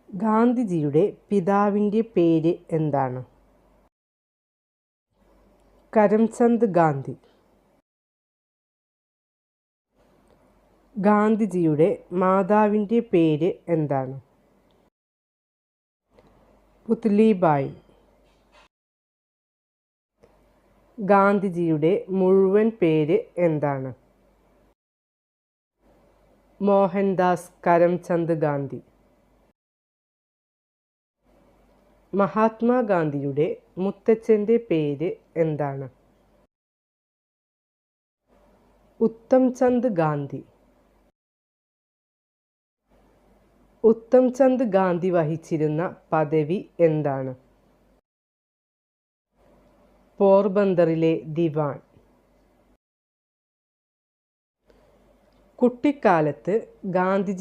ഗാന്ധിജിയുടെ പിതാവിൻ്റെ പേര് എന്താണ്? കരംചന്ദ് ഗാന്ധി. ഗാന്ധിജിയുടെ മാതാവിൻ്റെ പേര് എന്താണ്? പുത്ലിബായി. ഗാന്ധിജിയുടെ മുഴുവൻ പേര് എന്താണ്? മോഹൻദാസ് കരംചന്ദ് ഗാന്ധി. മഹാത്മാഗാന്ധിയുടെ മുത്തച്ഛൻ്റെ പേര് എന്താണ്? ഉത്തംചന്ദ് ഗാന്ധി. ഉത്തംചന്ദ് ഗാന്ധി വഹിച്ചിരുന്ന പദവി എന്താണ്? പോർബന്തറിലെ ദിവാൻ. കുട്ടിക്കാലത്ത് ഗാന്ധിജി